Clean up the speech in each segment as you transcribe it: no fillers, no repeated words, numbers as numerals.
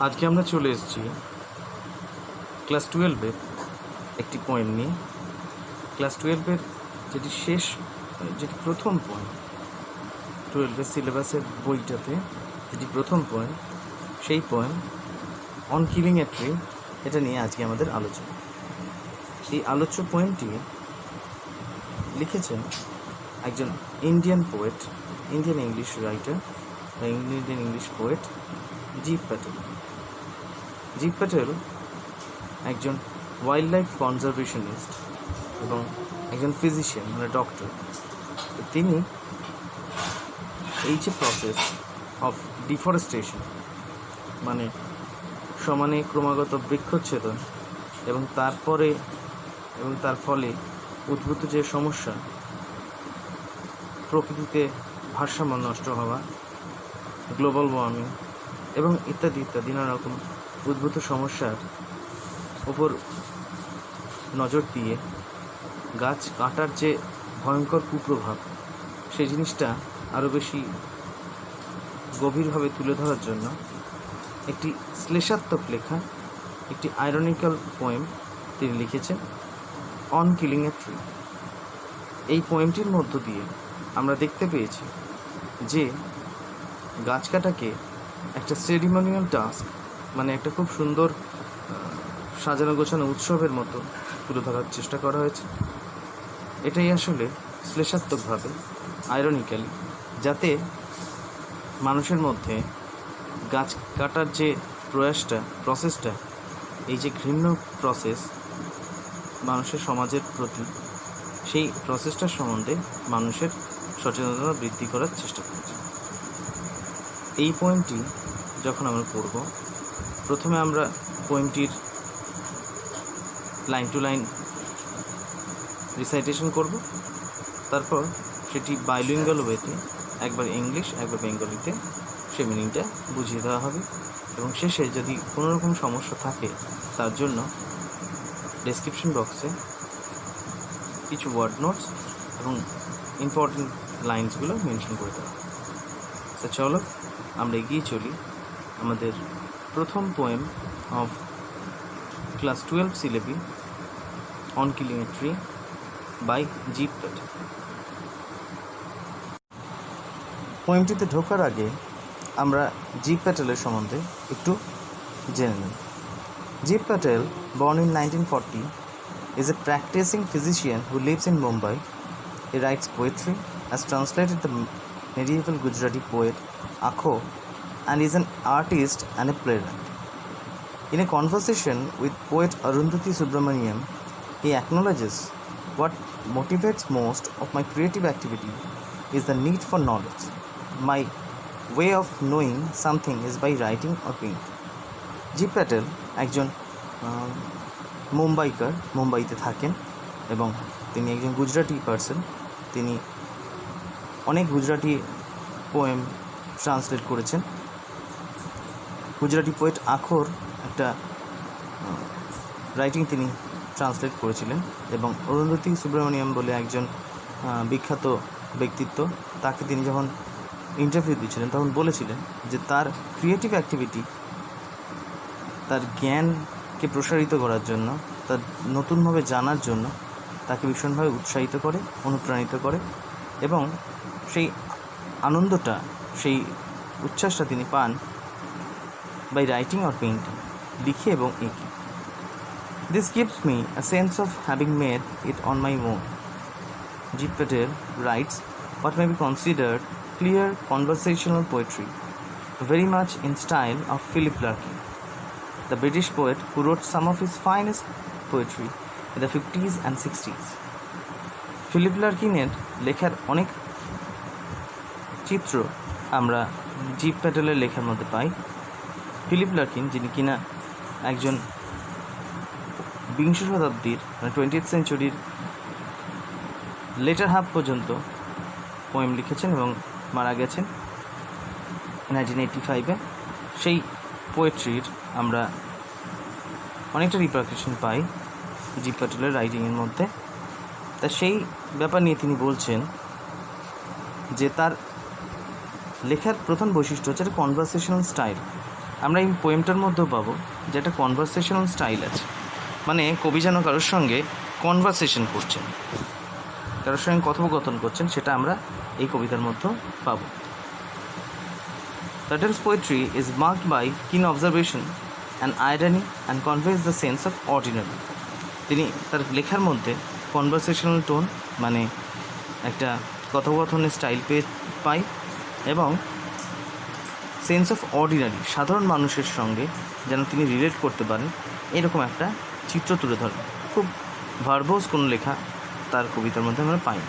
আজকে আমরা চলে এসেছি ক্লাস 12-এর একটি পয়েন্ট নিয়ে। ক্লাস 12-এর যেটি প্রথম পয়েন্ট, 12-এর সিলেবাসের বইটাতে যেটি প্রথম পয়েন্ট, সেই point on killing a tree, এটা নিয়ে আজকে আমাদের আলোচনা। এই আলোচ্য পয়েন্টটি লিখেছেন একজন Indian poet, Indian English writer বা ইন্ডিয়ান ইংলিশ পোয়েট জীব প্যাটেল। জীব প্যাটেল একজন ওয়াইল্ড লাইফ কনজারভেশনিস্ট এবং একজন ফিজিশিয়ান, মানে ডক্টর। তিনি এই যে প্রসেস অফ ডিফরেস্টেশন, মানে সমানে ক্রমাগত বৃক্ষচ্ছেদন এবং তার ফলে উদ্ভূত যে সমস্যা, প্রকৃতিতে ভারসাম্য নষ্ট হওয়া, গ্লোবাল ওয়ার্মিং এবং ইত্যাদি ইত্যাদি নানা রকম উদ্ভূত সমস্যার ওপর নজর দিয়ে গাছ কাটার যে ভয়ঙ্কর কুপ্রভাব, সেই জিনিসটা আরও বেশি গভীরভাবে তুলে ধরার জন্য একটি শ্লেষাত্মক লেখা, একটি আইরনিক্যাল পোয়েম তিনি লিখেছেন, অন কিলিং এ ট্রি। এই পোয়েমটির মধ্য দিয়ে আমরা দেখতে পেয়েছি যে গাছ কাটাকে একটা সেরিমোনিয়াল টাস্ক, মানে একটা খুব সুন্দর সাজানো গোছানো উৎসবের মতো তুলে ধরার চেষ্টা করা হয়েছে। এটাই আসলে শ্লেষাত্মকভাবে, আইরনিক্যালি, যাতে মানুষের মধ্যে গাছ কাটার যে প্রসেসটা, এই যে ঘৃণ্য প্রসেস মানুষের সমাজের প্রতি, সেই প্রসেসটার সম্বন্ধে মানুষের সচেতনতা বৃদ্ধি করার চেষ্টা করেছে। এই পোয়েমটি যখন আমরা পড়ব, প্রথমে আমরা পোয়েমটির লাইন টু লাইন রিসাইটেশন করব, তারপর সেটি বাইলিঙ্গুয়াল ওয়েতে, একবার ইংলিশ একবার বেঙ্গলিতে সে মিনিংটা বুঝিয়ে দেওয়া হবে। এবং শেষে যদি কোনো রকম সমস্যা থাকে, তার জন্য ডেসক্রিপশন বক্সে কিছু ওয়ার্ড নোটস এবং ইম্পর্টেন্ট লাইন্সগুলো মেনশন করে দেওয়া হবে। তো চলো আমরা এগিয়ে চলি আমাদের প্রথম poem of class 12 syllabi, on killing a tree by Gieve Patel. পোয়েমটিতে ঢোকার আগে আমরা জীব প্যাটেলের সম্বন্ধে একটু জেনে নিই। জীব Patel, born in 1940, is a practicing physician who lives in Mumbai. He writes poetry, has translated the medieval Gujarati poet Akho, and is an artist and a playwright. In a conversation with poet Arundhati Subramaniam, he acknowledges, "What motivates most of my creative activity is the need for knowledge. My way of knowing something is by writing or painting." জীব প্যাটেল একজন মুম্বাইতে থাকেন এবং তিনি একজন Gujarati person. তিনি অনেক Gujarati poem translate করেছেন। গুজরাটি পোয়েট আখোর একটা রাইটিং তিনি ট্রান্সলেট করেছিলেন এবং অরুন্ধতী সুব্রমণিয়াম বলে একজন বিখ্যাত ব্যক্তিত্ব, তাকে তিনি যখন ইন্টারভিউ দিয়েছিলেন তখন বলেছিলেন যে তার ক্রিয়েটিভ অ্যাক্টিভিটি তার জ্ঞানকে প্রসারিত করার জন্য, তার নতুনভাবে জানার জন্য তাকে ভীষণভাবে উৎসাহিত করে, অনুপ্রাণিত করে এবং সেই আনন্দটা, সেই উচ্ছ্বাসটা তিনি পান বাই রাইটিং অর পেইন্টিং, লিখে এবং এঁকে। This gives me a sense of having made it on my own. Jeeb Patel writes what may be considered clear conversational poetry, very much in style of Philip Larkin, the British poet who wrote some of his finest poetry in the 50s and 60s. Philip লার্কিনের লেখার অনেক চিত্র আমরা জীব প্যাটেলের লেখার মধ্যে পাই। Philip Larkin, যিনি কিনা একজন বিংশ শতাব্দীর, মানে 20th সেঞ্চুরির লেটার হাফ পর্যন্ত পোয়েম লিখেছেন এবং মারা গেছেন 1985-এ। সেই পোয়েট্রির আমরা অনেকটা রিপারকাশন পাই জীব প্যাটেলের রাইটিংয়ের মধ্যে। তা সেই ব্যাপার নিয়ে তিনি বলছেন যে তার লেখার প্রধান বৈশিষ্ট্য হচ্ছে একটা কনভারসেশনাল স্টাইল। আমরা এই পোয়েমটার মধ্যেও পাবো যে একটা কনভারসেশনাল স্টাইল আছে, মানে কবি যেন কারোর সঙ্গে কনভারসেশন করছেন, কারোর সঙ্গে কথোপকথন করছেন, সেটা আমরা এই কবিতার মধ্যেও পাবো। Turtle's poetry is marked by keen observation and irony and conveys the sense of ordinary. তিনি তার লেখার মধ্যে কনভারসেশনাল টোন, মানে একটা কথোপকথনের স্টাইল পাই, এবং সেন্স অফ অর্ডিনারি, সাধারণ মানুষের সঙ্গে যেন তিনি রিলেট করতে পারেন এরকম একটা চিত্র তুলে ধরেন। খুব ভার্বোস কোনো লেখা তার কবিতার মধ্যে আমরা পাই।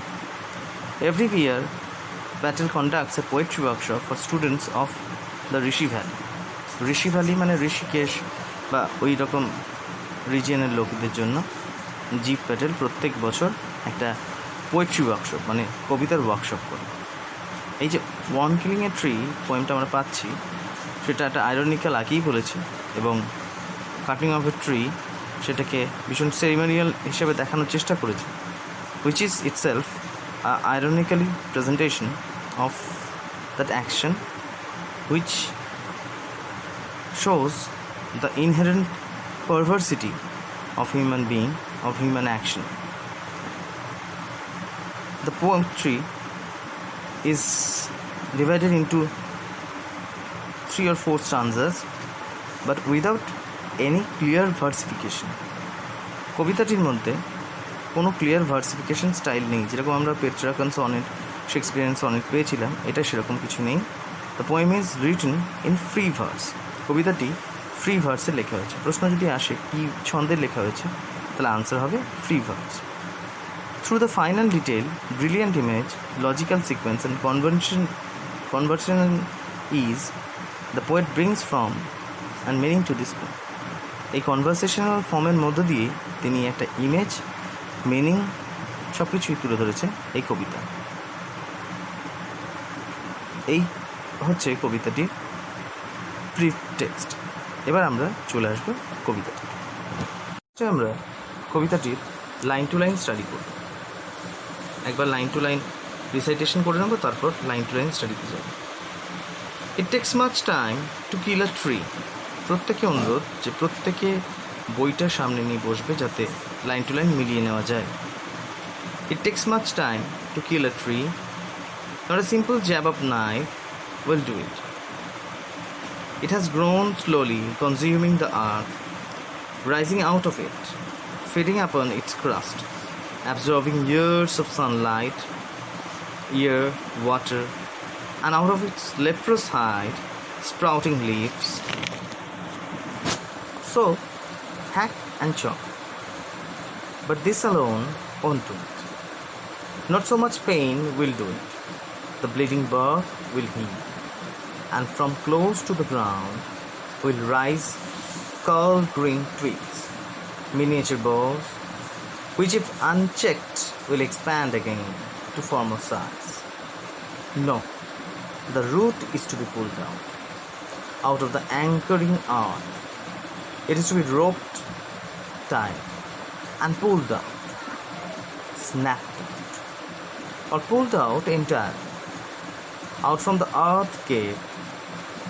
Every year Patel conducts a poetry workshop for students of the Rishi valley. Rishi valley মানে ঋষিকেশ বা ওই রকম রিজিয়নের লোকদের জন্য জি প্যাটেল প্রত্যেক বছর একটা পোয়েট্রি ওয়ার্কশপ মানে কবিতার ওয়ার্কশপ করে। এই যে ওয়ান কিলিং এ ট্রি পোয়েমটা আমরা পাচ্ছি, সেটা একটা আইরনিক্যাল আগেই বলেছি, এবং কাটিং অফ এ ট্রি সেটাকে ভীষণ সেরিমোনিয়াল হিসেবে দেখানোর চেষ্টা করেছে, which is itself ironically presentation of that action which shows the inherent perversity of human being, of human action. The poetry is divided into 3 or 4 stanzas but without any clear versification. কবিতাটির মধ্যে কোনো clear ভার্সিফিকেশন style নেই, যেরকম আমরা Petrarchan sonnet, Shakespearean sonnet পেয়েছিলাম, এটা সেরকম কিছু নেই। The poem is written in free verse. কবিতাটি ফ্রি ভার্সে লেখা হয়েছে। প্রশ্ন যদি আসে কী ছন্দে লেখা হয়েছে, তাহলে আনসার হবে free verse. Through the final detail, brilliant image, logical sequence and conversational ease, the poet brings form and meaning to this poem. এই কনভার্সেশনাল ফর্মের মধ্য দিয়ে তিনি একটা ইমেজ, মিনিং সব কিছুই তুলে ধরেছে এই কবিতা। এই হচ্ছে কবিতাটির ব্রিফ টেক্সট। এবার আমরা চলে আসবো কবিতাটি। আমরা কবিতাটির লাইন টু লাইন স্টাডি করব। একবার লাইন টু লাইন রিসাইটেশন করে নেবো, তারপর লাইন টু লাইন স্টাডিতে যাব। It takes much time to kill a tree. প্রত্যেকে অনুরোধ যে প্রত্যেকে বইটা সামনে নিয়ে বসবে যাতে লাইন টু লাইন মিলিয়ে নেওয়া যায়। It takes much time to kill a tree. Not a simple jab of knife will do it. It has grown slowly, consuming the earth, rising out of it, feeding upon its crust, absorbing years of sunlight, air, water, and out of its leprous hide, sprouting leaves. So, hack and chop. But this alone won't do it. Not so much pain will do it. The bleeding bark will heal, and from close to the ground will rise curled green twigs, miniature boughs, which if unchecked will expand again to form a size. No, the root is to be pulled out of the anchoring earth. It is to be roped tight and pulled out, snapped out, or pulled out entirely, out from the earth cave,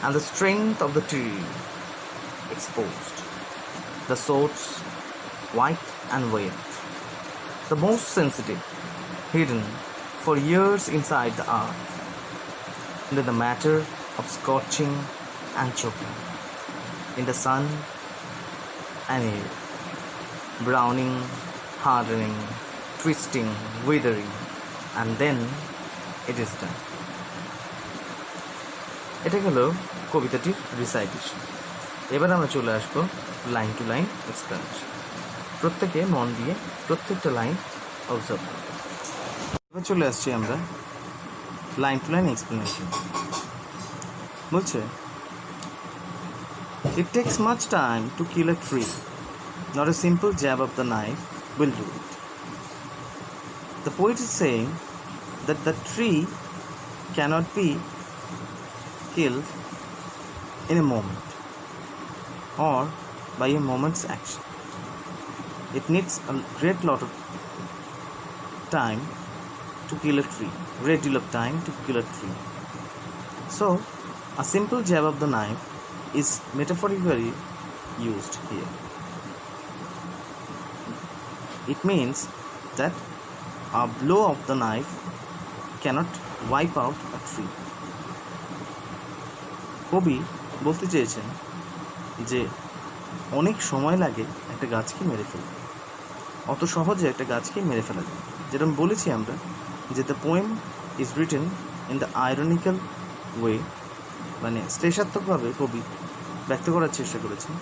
and the strength of the tree exposed, the source white and wet, the most sensitive, hidden for years inside the earth, into the matter of scorching and choking, in the sun and air, browning, hardening, twisting, withering, and then it is done. এটা গেল কবিতাটির recitation. এবার আমরা চলে আসবো line to line explanation. প্রত্যেকে মন দিয়ে প্রত্যেকটা লাইন অবজার্ভ করব। এবার চলে আসছি আমরা লাইন টু লাইন এক্সপ্লেনেশন। বলছে, it takes much time to kill a tree. Not a simple jab of the knife will do it. The poet is saying that the tree cannot be killed in a moment or by a moment's action. It needs a great lot of time to kill a tree, great deal of time to kill a tree. So, a simple jab of the knife is metaphorically used here. It means that a blow of the knife cannot wipe out a tree. কবি বলতে চেয়েছেন যে অনেক সময় লাগে একটা গাছকে মেরে ফেলতে, অত সহজে একটা গাছকে মেরে ফেলা যায়। যেরকম বলেছি আমরা যে the poem is written in the ironical way, মানে শ্লেষাত্মকভাবে কবি ব্যক্ত করার চেষ্টা করেছেন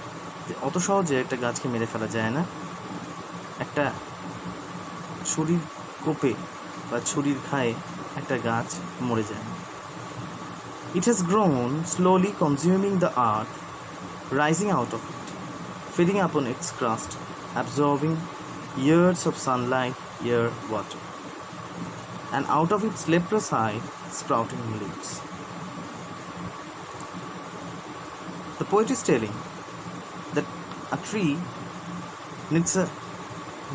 যে অত সহজে একটা গাছকে মেরে ফেলা যায় না, একটা ছুরির কোপে বা ছুরির ঘায়ে একটা গাছ মরে যায় না। It has grown, slowly consuming the earth, rising out of it, feeding upon its crust, absorbing years of sunlight, air, water, and out of its leprous hide sprouting leaves. The poet is telling that a tree needs a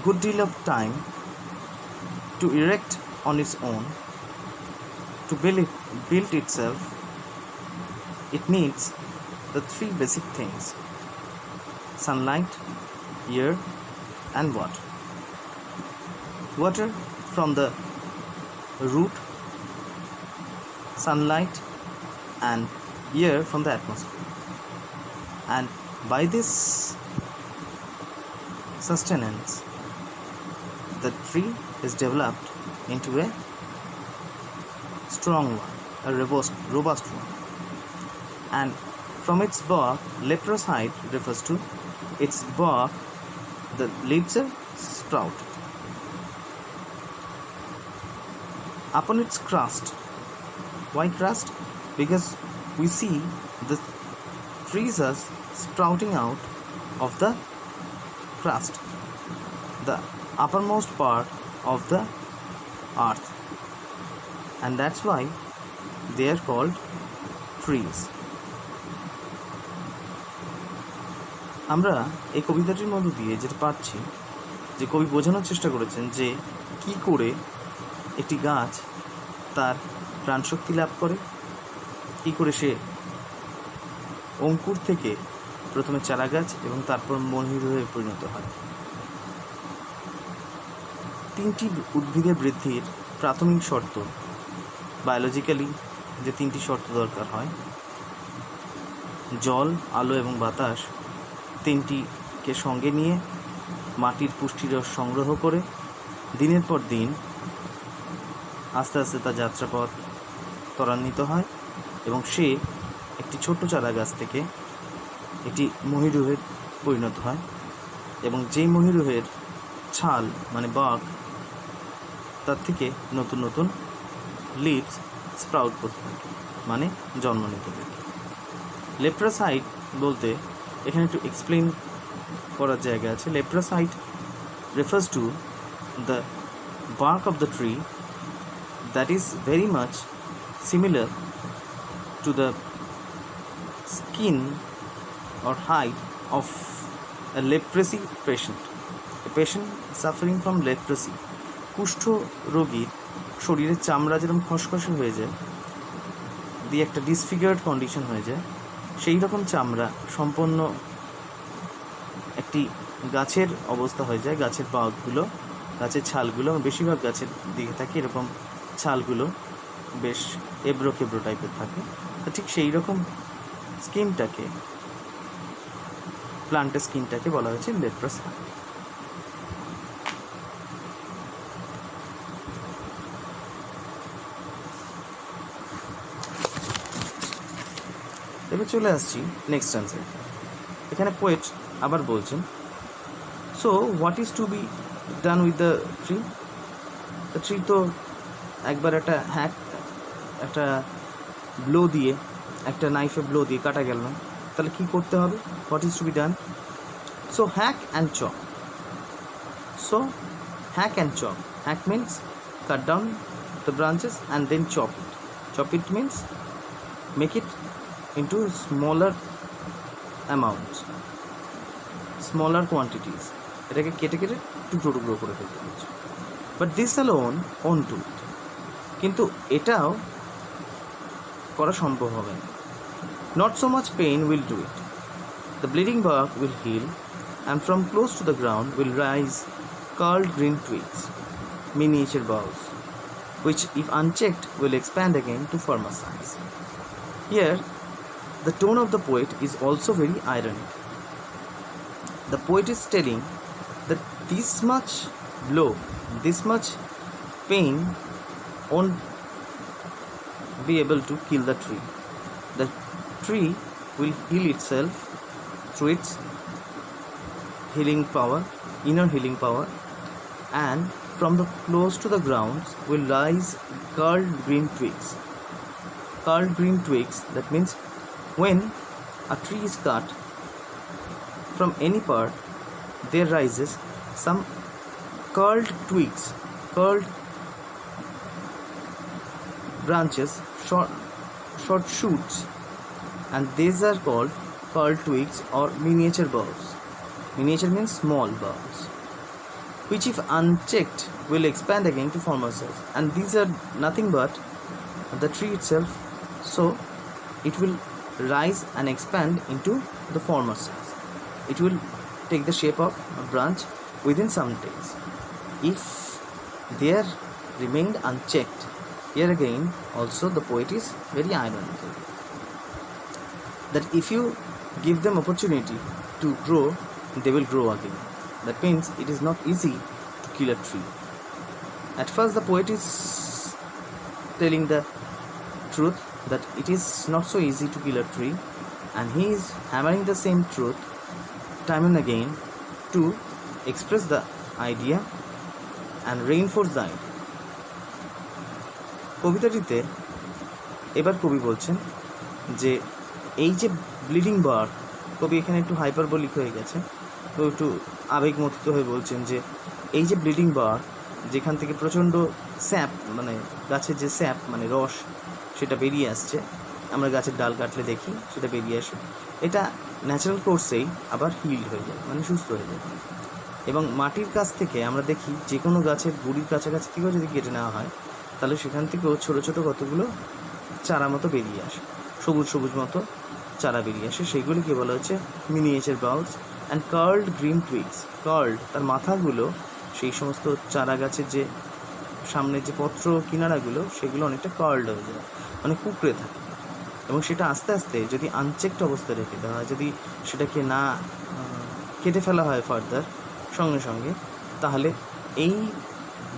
good deal of time to erect on its own, to build itself. It needs the three basic things: sunlight, air, and water. Water from the root, sunlight and air from the atmosphere. And by this sustenance, the tree is developed into a strong one, a robust one. And from its bark, leprous hide refers to its bark, the leaves are sprouted. Upon its crust, why crust? Because we see the trees are sprouting out of the crust, the uppermost part of the earth, and that's why they are called trees. আমরা এই কবিতাটির মধ্য দিয়ে যেটা পাচ্ছি যে কবি বোঝানোর চেষ্টা করেছেন যে কি করে একটি গাছ তার প্রাণশক্তি লাভ করে, কি করে সে অঙ্কুর থেকে প্রথমে চারা গাছ এবং তারপর মহিরুহে পরিণত হয়। তিনটি উদ্ভিদের বৃদ্ধির প্রাথমিক শর্ত, বায়োলজিক্যালি যে তিনটি শর্ত দরকার হয়, জল, আলো এবং বাতাস, তিনটিকে সঙ্গে নিয়ে মাটির পুষ্টিরস সংগ্রহ করে দিনের পর দিন আস্তে আস্তে তার যাত্রাপথ ত্বরান্বিত হয় এবং সে একটি ছোট্ট চারা গাছ থেকে একটি মহিরুহে পরিণত হয় এবং যেই মহিরুহের ছাল মানে বাক, তার থেকে নতুন নতুন লিভস স্প্রাউট করতে থাকে, মানে জন্ম নিতে থাকে। লেপ্রাস হাইড বলতে এখানে একটু এক্সপ্লেন করার জায়গা আছে। Leprous hide refers to the bark of the tree that is very much similar to the skin or hide of a leprosy patient. A patient suffering from leprosy, কুষ্ঠ রোগীর শরীরের চামড়া যেরকম খসখসে হয়ে যায়, দিয়ে একটা ডিসফিগার্ড কন্ডিশন হয়ে যায়, সেই রকম চামড়া সম্পন্ন একটি গাছের অবস্থা হয়ে যায়। গাছের পাতগুলো, গাছের ছালগুলো, বেশিরভাগ গাছের দিকে থাকে এরকম ছালগুলো বেশ এবড়ো খেবড়ো টাইপের থাকে। তো ঠিক সেই রকম স্কিনটাকে, প্লান্টের স্কিনটাকে বলা হয়েছে লেপ্রাস হাইড। এবার চলে আসছি নেক্সট আনসার। এখানে পোয়েট আবার বলছেন, so what is to be done with the tree? The tree তো একবার একটা ব্লো দিয়ে, একটা নাইফে ব্লো দিয়ে কাটা গেল না, তাহলে কী করতে হবে? What is to be done? So hack and chop. So hack and chop. Hack means cut down the branches and then chop it. Chop it means make it into smaller amounts, smaller quantities, এটাকে কেটে কেটে টুকরো টুকরো করে ফেলতে হচ্ছে। But this alone won't do it, কিন্তু এটাও করা সম্ভব হবে না। Not so much pain will do it. The bleeding bark will heal, and from close to the ground will rise curled green twigs, miniature boughs, which, if unchecked, will expand again to firmer size. Here, the tone of the poet is also very ironic. The poet is telling that this much blow, this much pain won't be able to kill the tree. The tree will heal itself through its healing power, inner healing power, and from the close to the ground will rise curled green twigs. Curled green twigs, that means when a tree is cut from any part, there rises some curled twigs, curled branches, short shoots, and these are called curled twigs or miniature boughs. Miniature means small boughs, which if unchecked will expand again to former size, and these are nothing but the tree itself, so it will rise and expand into the former size. It will take the shape of a branch within some days. If they are remained unchecked, here again also the poet is very ironical, that if you give them opportunity to grow, they will grow again. That means it is not easy to kill a tree. At first the poet is telling the truth that it is not so easy to kill a tree, and he is hammering the same truth time and again to express the idea and reinforce the idea. কবিতাটিতে এবার কবি বলছেন যে এই যে bleeding bark, কবি এখানে একটু hyperbolic হয়ে গেছে, তো একটু আবেগমথিত হয়ে বলছেন যে এই যে ব্লিডিং বার্ক, যেখান থেকে প্রচণ্ড স্যাপ, মানে গাছের যে স্যাপ মানে রস সেটা বেরিয়ে আসছে, আমরা গাছের ডাল কাটলে দেখি সেটা বেরিয়ে আসে, এটা ন্যাচারাল কোর্সেই আবার হিল হয়ে যায়, মানে সুস্থ হয়ে যায়। এবং মাটির কাছ থেকে আমরা দেখি যে কোনো গাছের গুড়ির কাছাকাছি থেকেও যদি কেটে নেওয়া হয়, তাহলে সেখান থেকেও ছোটো ছোটো কতগুলো চারা মতো বেরিয়ে আসে, সবুজ সবুজ মতো চারা বেরিয়ে আসে, সেইগুলিকে বলা হচ্ছে miniature bowls and curled green twigs. Curled, তার মাথাগুলো সেই সমস্ত চারা গাছের যে সামনের যে পত্র কিনারাগুলো, সেগুলো অনেকটা কার্লড হয়ে যায়, মানে কুঁকড়ে থাকে, এবং সেটা আস্তে আস্তে যদি আনচেকড অবস্থায় রেখে দেওয়া হয়, যদি সেটাকে না কেটে ফেলা হয় ফার্দার সঙ্গে সঙ্গে, তাহলে এই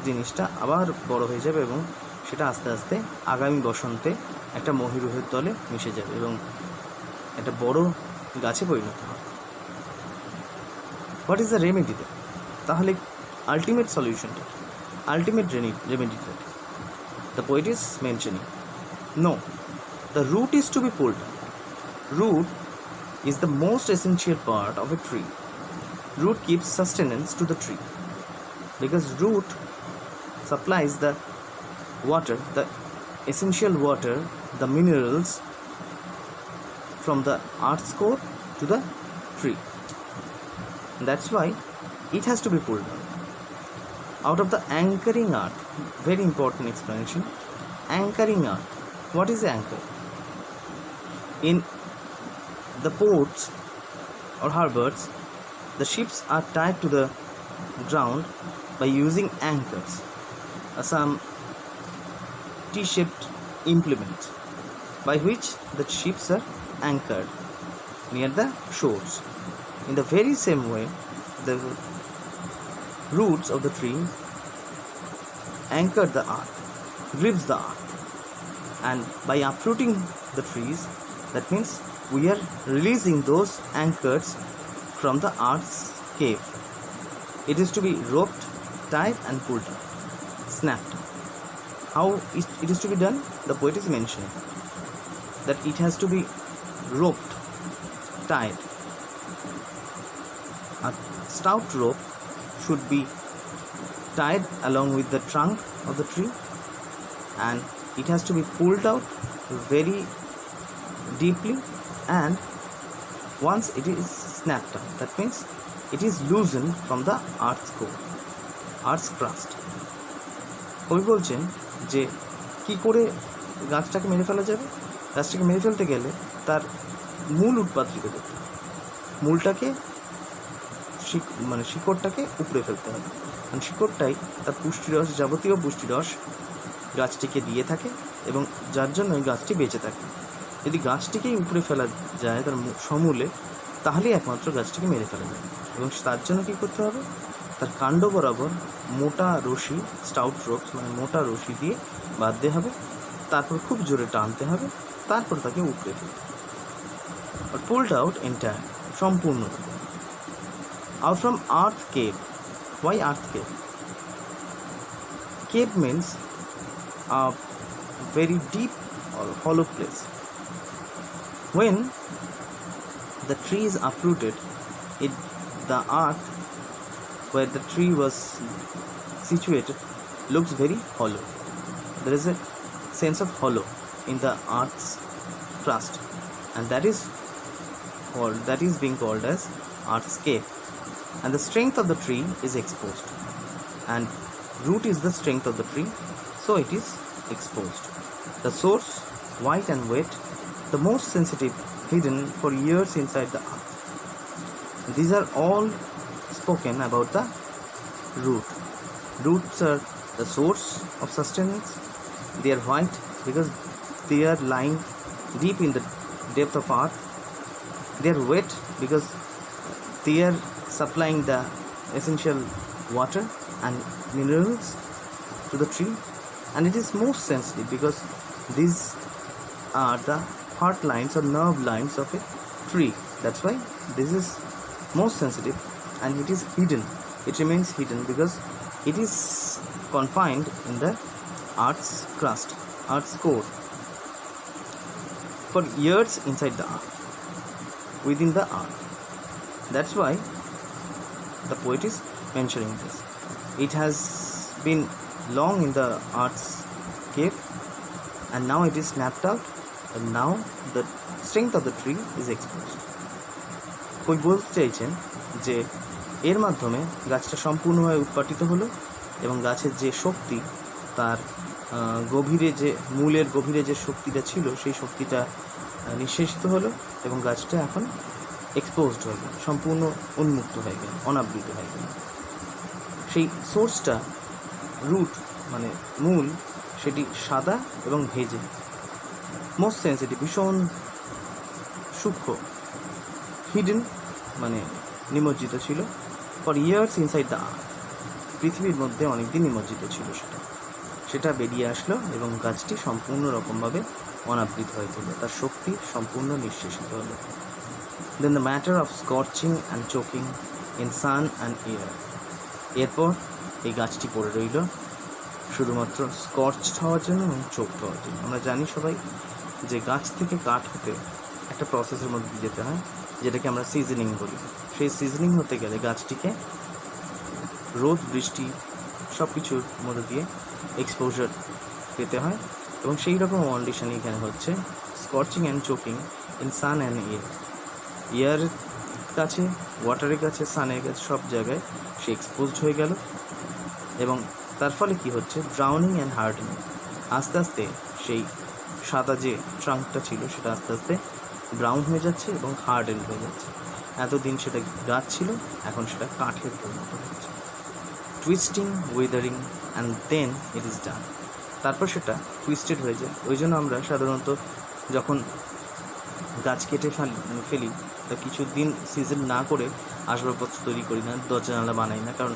জিনিসটা আবার বড় হয়ে যাবে এবং সেটা আস্তে আস্তে আগামী বসন্তে একটা মহিরুহের তলে মিশে যাবে এবং একটা বড় গাছে পরিণত হবে। What is the remedy? তাহলে আলটিমেট সলিউশনটা, আলটিমেট রেমেডিটা the poet is mentioning, no, the root is to be pulled up. Root is the most essential part of a tree. Root gives sustenance to the tree because root supplies the water, the essential water, the minerals from the earth's core to the tree. That's why it has to be pulled up out of the anchoring earth. Very important explanation. Anchoring earth. What is anchor? In the ports or harbors, the ships are tied to the ground by using anchors, some T-shaped implements by which the ships are anchored near the shores. In the very same way, the roots of the tree anchor the earth, grips the earth, and by uprooting the trees, that means we are releasing those anchors from the earth's cave. It is to be roped, tied and pulled up, snapped. How it is to be done? The poet is mentioning that it has to be roped, tied. A stout rope should be tied along with the trunk of the tree, and it has to be pulled out very deeply, and once it is snapped out, that means it is loosened from the earth's core, earth's crust. কবি বলছেন যে কি করে গাছটাকে মেরে ফেলা যাবে। গাছটাকে মেরে ফেলতে গেলে তার মূল উৎপাদৃত করতে হবে, মূলটাকে শিকড়টাকে উপড়ে ফেলতে হবে, কারণ শিকড়টাই তার পুষ্টিরস, যাবতীয় পুষ্টিরস গাছটিকে দিয়ে থাকে এবং যার জন্য ওই গাছটি বেঁচে থাকে। যদি গাছটিকেই উপড়ে ফেলা যায় তার সমূলে, তাহলেই একমাত্র গাছটিকে মেরে ফেলা যায়। এবং তার জন্য কী করতে হবে, তার কাণ্ড বরাবর মোটা রশি, স্টাউট রোপস মানে মোটা রশি দিয়ে বাঁধতে হবে, তারপর খুব জোরে টানতে হবে, তারপর তাকে উপড়ে ফেলতে হবে, আর পুলড আউট এন্টায়ার, সম্পূর্ণ। Out from earth cave. Why earth cave? Cave means a very deep or hollow place. When the tree is uprooted, the earth where the tree was situated looks very hollow. There is a sense of hollow in the earth's crust, and that is being called as earth's cave. And the strength of the tree is exposed, and root is the strength of the tree, so it is exposed. The source, white and wet, the most sensitive, hidden for years inside the earth. These are all spoken about the root. Roots are the source of sustenance. They are white because they are lying deep in the depth of earth. They are wet because they are supplying the essential water and minerals to the tree, and it is most sensitive because these are the heart lines or nerve lines of a tree. That's why this is most sensitive, and it is hidden. It remains hidden because it is confined in the earth's crust, earth's core, for years inside the earth, within the earth. That's why the poet is mentioning this. It has been long in the earth's cave, and now it is snapped out, and now the strength of the tree is exposed. কই বলতে চাইছেন যে এর মাধ্যমে গাছটা সম্পূর্ণভাবে উৎপাটিত হলো এবং গাছের যে শক্তি, তার গভীরে যে মূলের গভীরে যে শক্তিটা ছিল, সেই শক্তিটা নিঃশেষিত হলো এবং গাছটা এখন এক্সপোজড হয়ে গেল, সম্পূর্ণ উন্মুক্ত হয়ে গেল, অনাবৃত হয়ে গেল। সেই সোর্সটা, রুট মানে মূল, সেটি সাদা এবং ভেজে, মোস্ট সেন্সিটিভ, ভীষণ সূক্ষ্ম, হিডেন মানে নিমজ্জিত ছিল, for years inside the earth, পৃথিবীর মধ্যে অনেকদিন নিমজ্জিত ছিল সেটা বেরিয়ে আসলো এবং গাছটি সম্পূর্ণ রকমভাবে অনাবৃত হয়ে গেল, তার শক্তি সম্পূর্ণ নিঃশেষিত হলো। Then the matter of scorching and choking in sun and air. এরপর এই গাছটি পড়ে রইল শুধুমাত্র স্কর্চড হওয়ার জন্য এবং চোখড হওয়ার জন্য। আমরা জানি সবাই যে গাছ থেকে কাঠ হতে একটা প্রসেসের মধ্যে দিয়ে যেতে হয়, যেটাকে আমরা সিজনিং বলি। সেই সিজনিং হতে গেলে গাছটিকে রোদ, বৃষ্টি সব কিছুর মধ্যে দিয়ে এক্সপোজার পেতে হয়, এবং সেই রকম কন্ডিশন এখানে হচ্ছে scorching and choking in sun and air. এয়ারের কাছে, ওয়াটারের কাছে, সানের কাছে, সব জায়গায় সে এক্সপোজড হয়ে গেল, এবং তার ফলে কি হচ্ছে, ড্রাউনিং অ্যান্ড হার্ডেনিং, আস্তে আস্তে সেই সাদা যে ট্রাঙ্কটা ছিল সেটা আস্তে আস্তে ব্রাউন হয়ে যাচ্ছে এবং হার্ডেন্ড হয়ে যাচ্ছে। এতদিন সেটা গাছ ছিল, এখন সেটা কাঠের পরিণত হচ্ছে। Twisting, weathering and then it is done, তারপর সেটা টুইস্টেড হয়ে যায়। ওই জন্য আমরা সাধারণত যখন গাছ কেটে ফেলি তা কিছুদিন সিজন না করে আসবাবপত্র তৈরি করি না, দরজা জানলা বানাই না, কারণ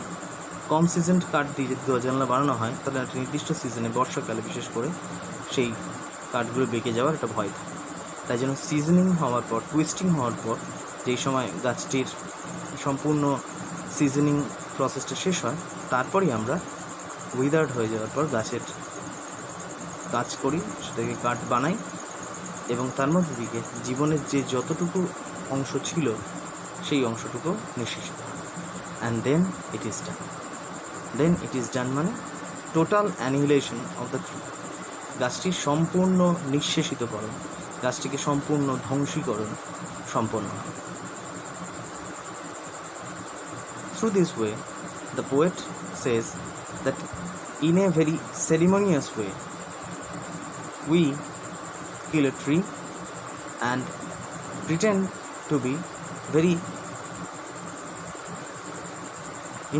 কম সিজন কাঠ দিয়ে যদি দরজা জানলা বানানো হয় তাহলে একটা নির্দিষ্ট সিজনে, বর্ষাকালে বিশেষ করে, সেই কাঠগুলো বেঁকে যাওয়ার একটা ভয় থাকে। তাই জন্য সিজনিং হওয়ার পর, টুইস্টিং হওয়ার পর, যেই সময় গাছটির সম্পূর্ণ সিজনিং প্রসেসটা শেষ হয়, তারপরেই আমরা উইদার্ড হয়ে যাওয়ার পর গাছের কাজ করি, সেটাকে কাঠ বানাই, এবং তার মধ্যে দিকে জীবনের যে যতটুকু অংশ ছিল সেই অংশটুকু নিঃশেষিত হয়। And then it is done. Then it is done মানে total annihilation of the tree, গাছটির সম্পূর্ণ নিঃশেষিতকরণ, গাছটিকে সম্পূর্ণ ধ্বংসীকরণ সম্পন্ন হয়। Through this way, the poet says that in a very ceremonious way, we kill a tree and pretend to be very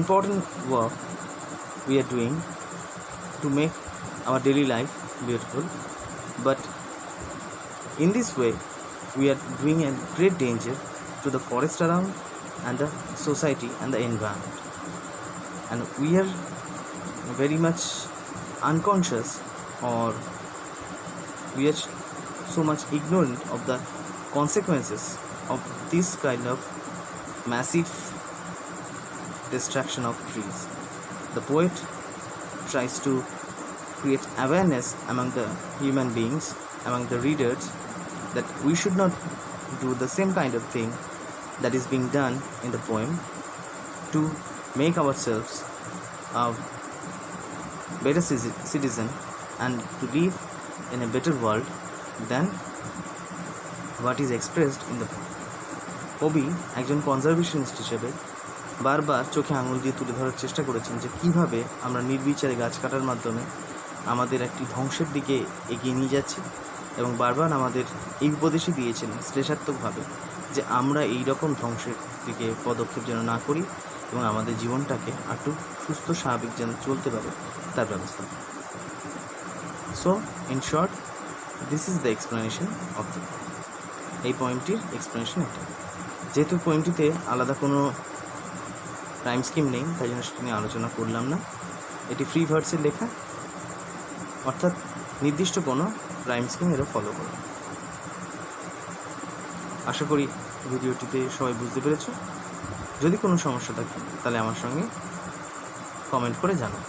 important work we are doing to make our daily life beautiful, but in this way we are doing a great danger to the forest around and the society and the environment, and we are very much unconscious, or we are so much ignorant of the consequences of this kind of massive destruction of trees. The poet tries to create awareness among the human beings, among the readers, that we should not do the same kind of thing that is being done in the poem to make ourselves a better citizen and to live in a better world than what is expressed in the poem. কবি একজন conservationist হিসেবে বারবার চোখে আঙুল দিয়ে তুলে ধরার চেষ্টা করেছেন যে কীভাবে আমরা নির্বিচারে গাছ কাটার মাধ্যমে আমাদের একটি ধ্বংসের দিকে এগিয়ে নিয়ে যাচ্ছি, এবং বারবার আমাদের এই উপদেশই দিয়েছেন শ্লেষাত্মকভাবে যে আমরা এই রকম ধ্বংসের দিকে পদক্ষেপ যেন না করি এবং আমাদের জীবনটাকে একটু সুস্থ স্বাভাবিক যেন চলতে পারে তার ব্যবস্থা। So in short, this is the explanation of the এই পয়েমটির এক্সপ্লেনেশন এটা। যেহেতু পয়েমটিতে আলাদা কোনো রাইম স্কিম নেই, তাই জন্য সেটা নিয়ে আলোচনা করলাম না। এটি ফ্রি ভার্সের লেখা, অর্থাৎ নির্দিষ্ট কোনো রাইম স্কিম এরা ফলো করে। আশা করি ভিডিওটিতে সবাই বুঝতে পেরেছ। যদি কোনো সমস্যা থাকে তাহলে আমার সঙ্গে কমেন্ট করে জানাও।